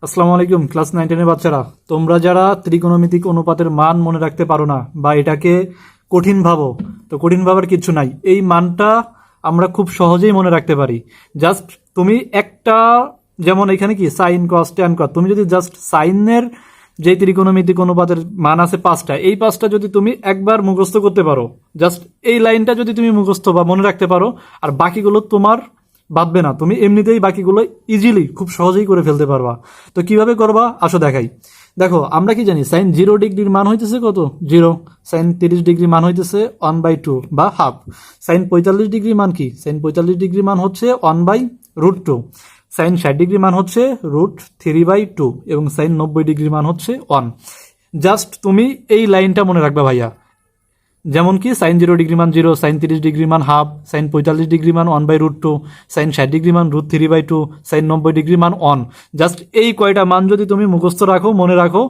আসসালামু আলাইকুম ক্লাস 9-10 এর বাচ্চারা, তোমরা যারা ত্রিকোণমিতিক অনুপাতের মান মনে রাখতে পারো না বা এটাকে কঠিন ভাবো, তো কঠিন ভাবার কিছু নাই। এই মানটা আমরা খুব সহজেই মনে রাখতে পারি। জাস্ট তুমি একটা, যেমন এখানে কি সাইন কস ট্যান কস, তুমি যদি জাস্ট সাইনের যে ত্রিকোণমিতিক অনুপাতের মান আছে 5টা, এই 5টা যদি তুমি একবার মুখস্থ করতে পারো, জাস্ট এই লাইনটা যদি তুমি মুখস্থ বা মনে রাখতে পারো, আর বাকিগুলো তোমার বাঁধবে না, তুমি এমনিতেই বাকিগুলো ইজিলি খুব সহজেই করে ফেলতে পারবা। তো কিভাবে করবা আসো দেখাই। দেখো আমরা কি জানি, সাইন 0 ডিগ্রির মান হইতেছে কত? 0। সাইন 30 ডিগ্রির মান হইতেছে 1/2 বা হাফ। সাইন 45 ডিগ্রির মান কি? সাইন 45 ডিগ্রির মান হচ্ছে 1/√2। সাইন 60 ডিগ্রির মান হচ্ছে √3/2 এবং সাইন 90 ডিগ্রির মান হচ্ছে 1। জাস্ট তুমি এই লাইনটা মনে রাখবা ভাইয়া। যেমন কি সাইন 0 ডিগ্রি মান 0, সাইন 30 ডিগ্রি মান হাফ, সাইন 45 ডিগ্রি মান 1/√2, সাইন 60 ডিগ্রি মান √3/2, সাইন 90 ডিগ্রি মান 1। জাস্ট এই কয়টা মান যদি তুমি মুখস্থ রাখো, মনে রাখো,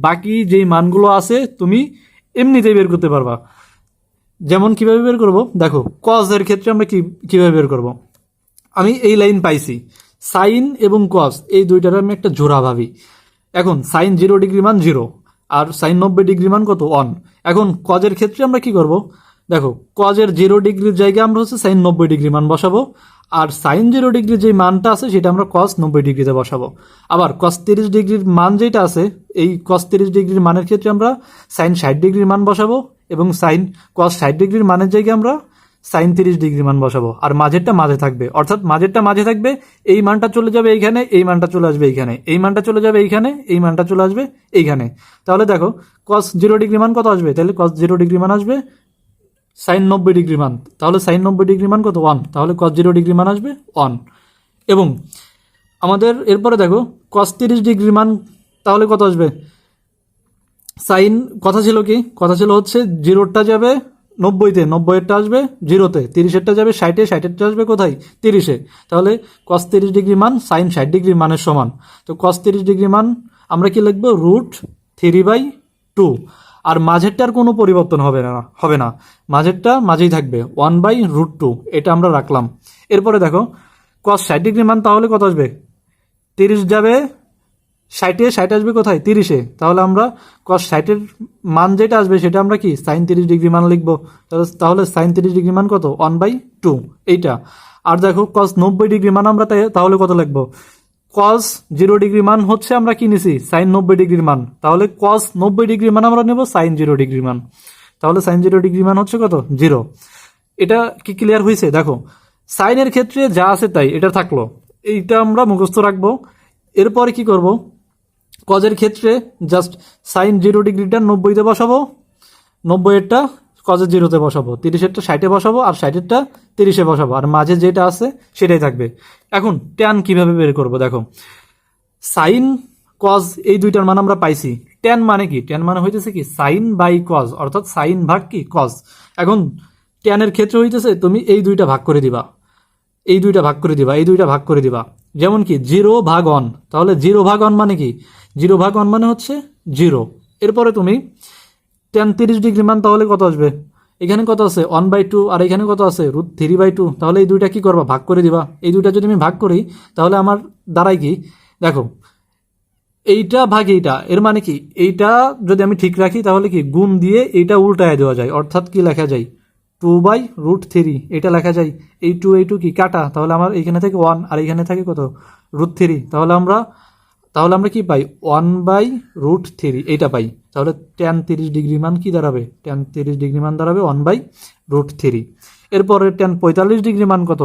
বাকি যেই মানগুলো আছে তুমি এমনিতেই বের করতে পারবা। যেমন কিভাবে বের করব দেখো, কজ এর ক্ষেত্রে আমরা কিভাবে বের করব। আমি এই লাইন পাইছি, সাইন এবং কজ এই দুইটার আমি একটা জোড়া ভাবি। এখন সাইন 0 ডিগ্রি মান 0 আর সাইন 90 ডিগ্রি মান কত? 1। এখন কজের ক্ষেত্রে আমরা কি করব দেখো, কজের 0 ডিগ্রির জায়গায় আমরা হচ্ছে সাইন 90 ডিগ্রি মান বসাবো, আর সাইন 0 ডিগ্রির যে মানটা আছে সেটা আমরা কস 90 ডিগ্রিতে বসাবো। আবার কস 30 ডিগ্রির মান যেটা আছে, এই কস 30 ডিগ্রির মানের ক্ষেত্রে আমরা সাইন 60 ডিগ্রির মান বসাবো, এবং সাইন কস 60 ডিগ্রির মানের জায়গায় আমরা সাইন 30 ডিগ্রি মান বসাবো, আর মাঝেরটা মাঝে থাকবে, অর্থাৎ মাঝেরটা মাঝে থাকবে, এই মানটা চলে যাবে এইখানে, এই মানটা চলে আসবে এইখানে, এই মানটা চলে যাবে এইখানে, এই মানটা চলে আসবে এইখানে। তাহলে দেখো কস 0 ডিগ্রি মান কত আসবে? তাহলে কস 0 ডিগ্রি মান আসবে সাইন 90 ডিগ্রি মান, তাহলে সাইন 90 ডিগ্রি মান কত? 1, তাহলে কস 0 ডিগ্রি মান আসবে 1। এবং আমাদের এরপরে দেখো কস 30 ডিগ্রি মান তাহলে কত আসবে? সাইন কথা ছিল কি, কথা ছিল হচ্ছে 0টা যাবে 90-তে, 90-এরটা আসবে 0-তে, 30-এরটা যাবে 60-এ, 60-এরটা আসবে কোথায়? 30-এ। তাহলে কস 30 ডিগ্রি মান সাইন 60 ডিগ্রি মানের সমান। তো কস 30 ডিগ্রি মান আমরা কি লিখবো? √3/2। আর মাঝেরটার কোনো পরিবর্তন হবে না, মাঝেরটা মাঝেই থাকবে 1/√2, এটা আমরা রাখলাম। এরপরে দেখো কস 60 ডিগ্রি মান তাহলে কত আসবে? 30 যাবে 60-এ, 60 আসবে কোথায়? 30-এ। তাহলে আমরা কস 60-এর মান যেটা আসবে সেটা আমরা কি সাইন 30 ডিগ্রি মান লিখবো। তাহলে সাইন 30 ডিগ্রি মান কত? 1/2 এইটা। আর দেখো কস 90 ডিগ্রি মান আমরা তাহলে কত লিখবো? কস 0 ডিগ্রি মান হচ্ছে আমরা কি নিছি? সাইন 90 ডিগ্রির মান। তাহলে কস 90 ডিগ্রি মান আমরা নেব সাইন 0 ডিগ্রি মান। তাহলে সাইন 0 ডিগ্রি মান হচ্ছে কত? 0। এটা কি ক্লিয়ার হয়েছে? দেখো সাইনের ক্ষেত্রে যা আছে তাই এটা থাকলো, এইটা আমরা মুখস্থ রাখবো। এরপরে কি করব, কজের ক্ষেত্রে জাস্ট সাইন 0 ডিগ্রিটা 90-তে বসাবো, 90-এরটা কজের 0-তে বসাবো, 30-এরটা 60-এ বসাবো, আর 60-এরটা 30-এ বসাবো, আর মাঝে যেটা আছে সেটাই থাকবে। এখন ট্যান কিভাবে বের করব দেখো, সাইন কজ এই দুইটার মান আমরা পাইছি। ট্যান মানে কি? ট্যান মানে হইতেছে কি সাইন বাই কজ, অর্থাৎ সাইন ভাগ কি কজ। এখন ট্যানের ক্ষেত্রে হইতেছে তুমি এই দুইটা ভাগ করে দিবা, এই দুইটা ভাগ করে দিবা, এই দুইটা ভাগ করে দিবা। যেমন কি 0/1, তাহলে 0/1 মানে কি? 0/1 মানে হচ্ছে 0। এরপরে তুমি ট্যান 30 ডিগ্রি মান তাহলে কত আসবে? এখানে কত আছে? 1/2, আর এখানে কত আছে? √3/2। তাহলে এই দুইটা কি করবা? ভাগ করে দিবা। এই দুইটা যদি আমি ভাগ করি তাহলে আমার দাঁড়ায় কি দেখো, এইটা ভাগ এইটা, এর মানে কি এইটা যদি আমি ঠিক রাখি তাহলে কি গুণ দিয়ে এইটা উল্টায় দেওয়া যায়, অর্থাৎ কি লেখা যায়? 2/√3 এটা লেখা যায়। এই 2 এই 2 কি কাটা, তাহলে আমার এখানে থেকে 1 আর এখানে থাকে কত? √3। তাহলে আমরা কি পাই? 1/√3 এইটা পাই। তাহলে ট্যান 30 ডিগ্রি মান কি দাঁড়াবে? ট্যান 30 ডিগ্রি মান দাঁড়াবে 1/√3। এরপরে ট্যান 45 ডিগ্রি মান কত?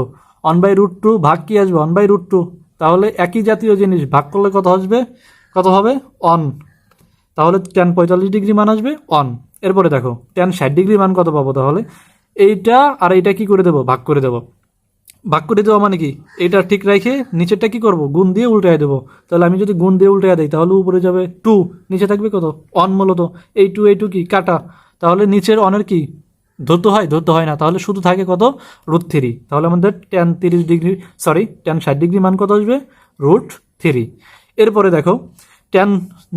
1/√2 ভাগ কি আসবে? 1/√2। তাহলে একই জাতীয় জিনিস ভাগ করলে কত আসবে? কত হবে? 1। তাহলে ট্যান 45 ডিগ্রি মান আসবে 1। এরপরে দেখো ট্যান 60 ডিগ্রি মান কত পাবো? তাহলে এইটা আর এইটা কি করে দেবো? ভাগ করে দেবো। ভাগ করে দেওয়া মানে কি এটা ঠিক রেখে নিচেরটা কি করব? গুণ দিয়ে উল্টায় দেবো। তাহলে আমি যদি গুণ দিয়ে উল্টায় দিই তাহলে উপরে যাবে 2, নিচে থাকবে কত? 1 মূলত। এই 2 এই 2 কি কাটা, তাহলে নিচের অনের কি ধরতে হয়? ধরতে হয় না, তাহলে শুধু থাকে কত? √3। তাহলে আমাদের ট্যান 60 ডিগ্রি মান কত আসবে? √3। এরপরে দেখো ট্যান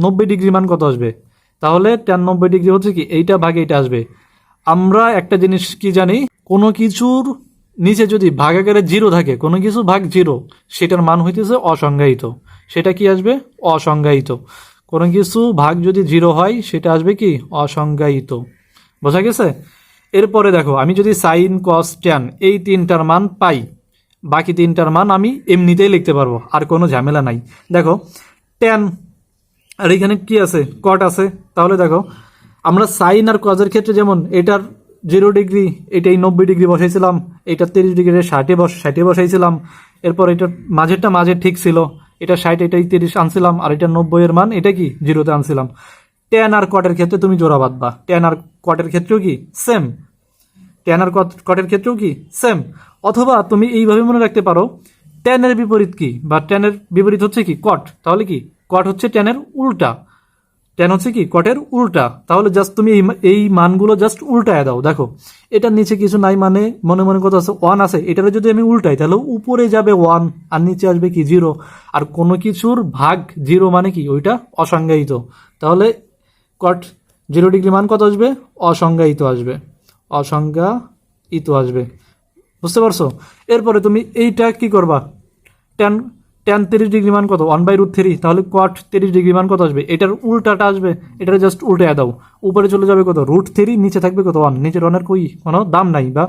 90 ডিগ্রি মান কত আসবে? তাহলে ট্যান 90 ডিগ্রি হচ্ছে কি এইটা ভাগে এইটা আসবে। আমরা একটা জিনিস কি জানি, কোনো কিছুর নিচে যদি ভাগাকারে 0 থাকে, কোনো কিছু ভাগ 0, সেটার মান হইতেছে অসংজ্ঞায়িত, সেটা কি আসবে? অসংজ্ঞায়িত। কোনো কিছু ভাগ যদি 0 হয় সেটা আসবে কি? অসংজ্ঞায়িত। বোঝা গেছে? এরপরে দেখো, আমি যদি সাইন কস ট্যান এই তিনটার মান পাই, বাকি তিনটার মান আমি এমনিতেই লিখতে পারবো, আর কোনো ঝামেলা নাই। দেখো ট্যান, আর এখানে কি আছে? কট আছে। তাহলে দেখো আমরা সাইন আর কজের ক্ষেত্রে যেমন এটার 0 ডিগ্রি, এটাই 90 ডিগ্রি বসাইছিলাম, এটা 30 ডিগ্রি 60 বসাইছিলাম, এরপর এটার মাঝের ঠিক ছিল, এটা 60 এটাই 30 আনছিলাম, আর এটা 90 এর মান এটা কি 0-তে আনছিলাম। ট্যান আর কটের ক্ষেত্রে তুমি জোড়া বাঁধবা, ট্যান আর কটের ক্ষেত্রেও কি সেম, ট্যান আর কটের ক্ষেত্রেও কি সেম। অথবা তুমি এইভাবে মনে রাখতে পারো, ট্যানের বিপরীত কি, বা ট্যানের বিপরীত হচ্ছে কি? কট। তাহলে কি কট হচ্ছে ট্যানের উল্টা, ট্যান হচ্ছে কি কটের উল্টা। তাহলে জাস্ট তুমি এই মানগুলো জাস্ট উল্টায় দাও। দেখো এটার নিচে কিছু নাই, মানে মনে মনে কত আছে? 1 আছে। এটারে যদি আমি উল্টাই তাহলে উপরে যাবে 1 আর নিচে আসবে কি 0। আর কোনো কিছুর ভাগ 0 মানে কি? ওইটা অসংজ্ঞায়িত। তাহলে কট 0 ডিগ্রি মান কত আসবে? অসংজ্ঞায়িত আসবে, অসংজ্ঞায়িত আসবে। বুঝতে পারছো? এরপরে তুমি এইটা কি করবা? ট্যান ট্যান 30 ডিগ্রি মান কত? 1/√3। তাহলে কট 30 ডিগ্রি মান কত আসবে? এটার উল্টাটা আসবে, এটার জাস্ট উল্টে দাও। উপরে চলে যাবে কত? √3, নিচে থাকবে কত? 1। নিচের 1-এর কোনো দাম নাই বা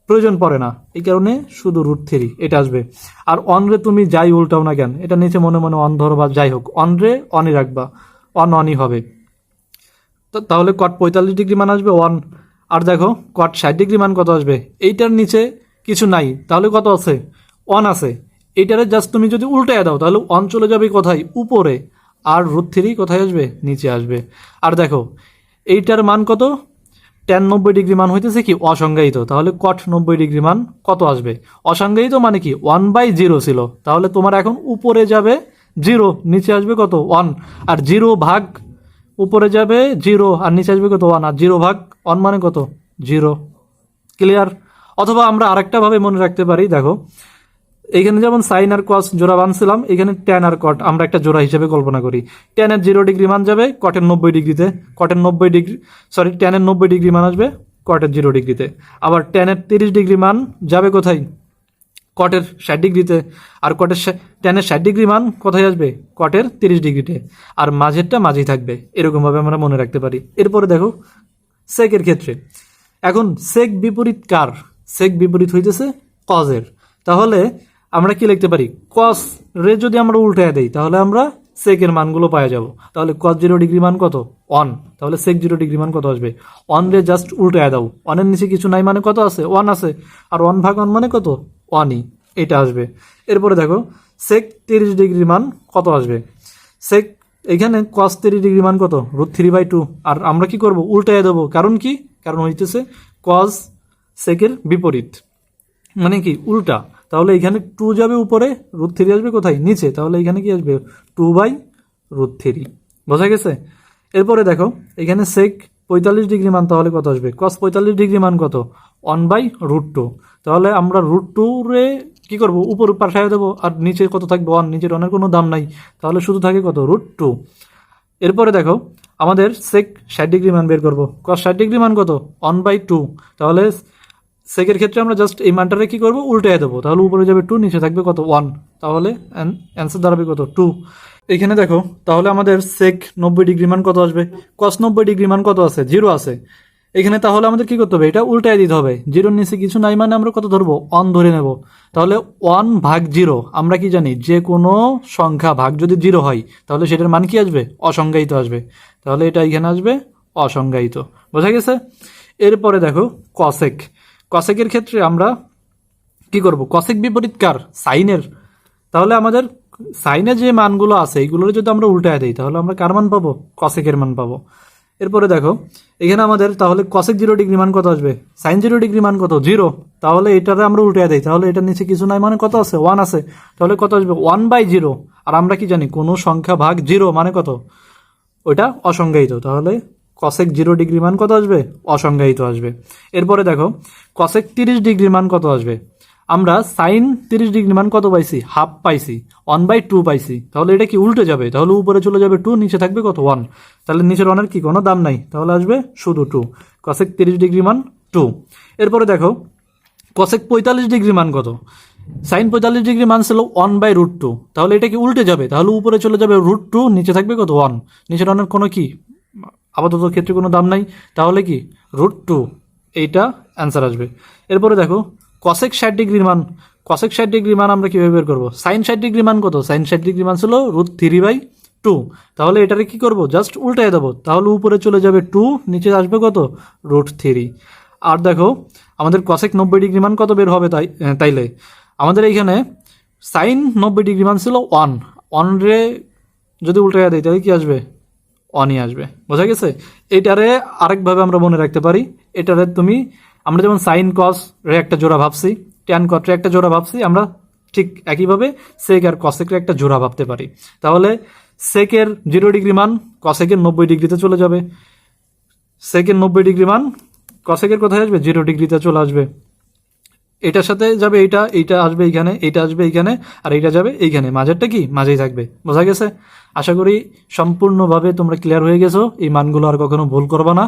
প্রয়োজন পড়ে না, এই কারণে শুধু √3 এটা আসবে। আর অনরে তুমি যাই উল্টাও না কেন, এটা নিচে মনে মনে অন ধরো বা যাই হোক, অনরে অনই রাখবা, অনই হবে। তাহলে কট 45 ডিগ্রি মান আসবে 1। আর দেখো কট 60 ডিগ্রি মান কত আসবে? এইটার নিচে কিছু নাই, তাহলে কত আছে? 1 আছে। এইটারে জাস্ট তুমি যদি উল্টায় দাও তাহলে 1 চলে যাবে কোথায়? উপরে। আর √3 কোথায় আসবে? নিচে আসবে। আর দেখো এইটার মান কত? ট্যান 90 ডিগ্রি মান হইতেছে কি? অসংজ্ঞায়িত। তাহলে কট 90 ডিগ্রি মান কত আসবে? অসংজ্ঞায়িত মানে কি? 1/0 ছিল। তাহলে তোমার এখন উপরে যাবে 0, নিচে আসবে কত? 1। আর 0 ভাগ উপরে যাবে 0 আর নিচে আসবে কত? 1। আর 0 ভাগ 1 মানে কত? 0। ক্লিয়ার? অথবা আমরা আরেকটা ভাবে মনে রাখতে পারি। দেখো এখানে যেমন সাইন আর কস জোড়া বানছিলাম, এখানে ট্যান আর কট আমরা একটা জোড়া হিসেবে কল্পনা করি। ট্যানের 0 ডিগ্রি মান যাবে কটের 90 ডিগ্রিতে, কটের 90 ডিগ্রি ট্যানের 90 ডিগ্রি মান আসবে কটের 0 ডিগ্রিতে। আবার ট্যানের 30 ডিগ্রি মান যাবে কোথায়? কটের 60 ডিগ্রিতে। আর ট্যানের 60 ডিগ্রি মান কোথায় আসবে? কটের 30 ডিগ্রিতে। আর মাঝেরটা মাঝেই থাকবে। এরকমভাবে আমরা মনে রাখতে পারি। এরপরে দেখো সেকের ক্ষেত্রে, এখন সেক বিপরীত কার? সেক বিপরীত হইতেছে কজের। তাহলে আমরা কি লিখতে পারি? কস রে যদি আমরা উল্টায় দেই তাহলে আমরা সেকের মানগুলো পাওয়া যাব। তাহলে কস 0 ডিগ্রি মান কত? 1। তাহলে সেক 0 ডিগ্রি মান কত আসবে? 1 রে জাস্ট উল্টায় দাও, 1-এর নিচে কিছু নাই মানে কত আছে? 1 আছে। আর 1 ভাগ 1 মানে কত? 1ই, এটা আসবে। এরপরে দেখো সেক 30 ডিগ্রি মান কত আসবে? সেক এখানে কস 30 ডিগ্রি মান কত? √3/2। আর আমরা কি করব? উল্টায় দেবো। কারণ কি? কারণ হইতেছে কস সেকের বিপরীত, মানে কি উল্টা। তাহলে এখানে 2 যাবে উপরে, √3 আসবে কোথায়? নিচে। তাহলে এখানে কি আসবে? 2/√3। বোঝা গেছে? এরপরে দেখো এখানে সেক 45 ডিগ্রি মান তাহলে কত আসবে? কস 45 ডিগ্রি মান কত? 1/√2। তাহলে আমরা √2 রে কি করব? উপর পাঠায় দেবো। আর নিচে কত থাকবে? 1। নিচের 1-এর কোনো দাম নাই, তাহলে শুধু থাকে কত? √2। এরপরে দেখো আমাদের সেক 60 ডিগ্রি মান বের করবো। কস 60 ডিগ্রি মান কত? 1/2। তাহলে সেকের ক্ষেত্রে আমরা জাস্ট এই মানটারে কি করবো? উল্টে দেবো। তাহলে উপরে যাবে 2, নিচে থাকবে কত? 1। তাহলে অ্যান্সার দাঁড়াবে কত? 2। এখানে দেখো তাহলে আমাদের সেক 90 ডিগ্রি মান কত আসবে? কস 90 ডিগ্রি মান কত আছে? 0 আছে এখানে। তাহলে আমাদের কি করতে হবে? এটা উল্টায় দিতে হবে। 0-র নিচে কিছু নাই মানে আমরা কত ধরবো? 1 ধরে নেব। তাহলে 1/0 আমরা কি জানি? যে কোনো সংখ্যা ভাগ যদি 0 হয় তাহলে সেটার মান কি আসবে? অসংজ্ঞায়িত আসবে। তাহলে এটা এখানে আসবে অসংজ্ঞায়িত। বোঝা গেছে? এরপরে দেখো কসেক। কসেকের ক্ষেত্রে আমরা কি করব? কসেক বিপরীত কার? সাইনের। তাহলে আমাদের সাইনে যে মানগুলো আছে এইগুলোর যদি আমরা উল্টায় দিই তাহলে আমরা কার মান পাবো? কসেকের মান পাবো। এরপরে দেখো এখানে আমাদের তাহলে কসেক 0 ডিগ্রি মান কত আসবে? সাইন 0 ডিগ্রি মান কত? 0। তাহলে এটারে আমরা উল্টায় দিই, তাহলে এটার নিচে কিছু নাই মানে কত আছে? 1 আছে। তাহলে কত আসবে? 1/0। আর আমরা কি জানি? কোনো সংখ্যা ভাগ 0 মানে কত? ওইটা অসংজ্ঞায়িত। তাহলে কসেক 0 ডিগ্রি মান কত আসবে? অসংজ্ঞায়িত আসবে। এরপরে দেখো কসেক 30 ডিগ্রি মান কত আসবে? আমরা সাইন 30 ডিগ্রি মান কত পাইছি? হাফ পাইছি, 1/2 পাইছি। তাহলে এটা কি উল্টে যাবে? তাহলে উপরে চলে যাবে 2, নিচে থাকবে কত? 1। তাহলে নিচের 1-এর কি কোনো দাম নাই, তাহলে আসবে শুধু 2। কসেক 30 ডিগ্রি মান 2। এরপরে দেখো কসেক 45 ডিগ্রি মান কত? সাইন 45 ডিগ্রি মান ছিল 1/√2, তাহলে এটা কি উল্টে যাবে, তাহলে উপরে চলে যাবে √2, নিচে থাকবে কত 1, নিচের অনের কোনো কি আপাতত ক্ষেত্রে কোনো দাম নাই, তাহলে কি √2, এইটা অ্যান্সার আসবে। এরপরে দেখো কসেক 60 ডিগ্রির মান, কসেক 60 ডিগ্রি মান আমরা কিভাবে বের করবো, সাইন 60 ডিগ্রি মান কত, সাইন 60 ডিগ্রি মান ছিল √3/2, তাহলে এটারে কি করব, জাস্ট উল্টায় দেবো, তাহলে উপরে চলে যাবে 2, নিচে আসবে কত √3। আর দেখো আমাদের কসেক 90 ডিগ্রি মান কত বের হবে, তাইলে আমাদের এইখানে সাইন 90 ডিগ্রি মান ছিল 1 রে যদি উল্টাইয়া দেয় তাহলে কি আসবে, 1ই আসবে। বোঝা গেছে? এটারে আরেকভাবে আমরা মনে রাখতে পারি, এটারে আমরা যেমন সাইন কস রে একটা জোড়া ভাবছি, ট্যান কট রে একটা জোড়া ভাবছি, আমরা ঠিক একইভাবে সেক আর কসেক রে একটা জোড়া ভাবতে পারি। তাহলে সেকের 0 ডিগ্রি মান কসেকের 90 ডিগ্রিতে চলে যাবে, সেকের 90 ডিগ্রি মান কসেকের কোথায় আসবে, 0 ডিগ্রিতে চলে আসবে। এটার সাথে যাবে এইটা, এইটা আসবে এইখানে, এইটা আসবে এইখানে, আর এইটা যাবে এইখানে, মাঝেরটা কি মাঝেই থাকবে। বোঝা গেছে? আশা করি সম্পূর্ণভাবে তোমরা ক্লিয়ার হয়ে গেছো, এই মানগুলো আর কখনো ভুল করবা না।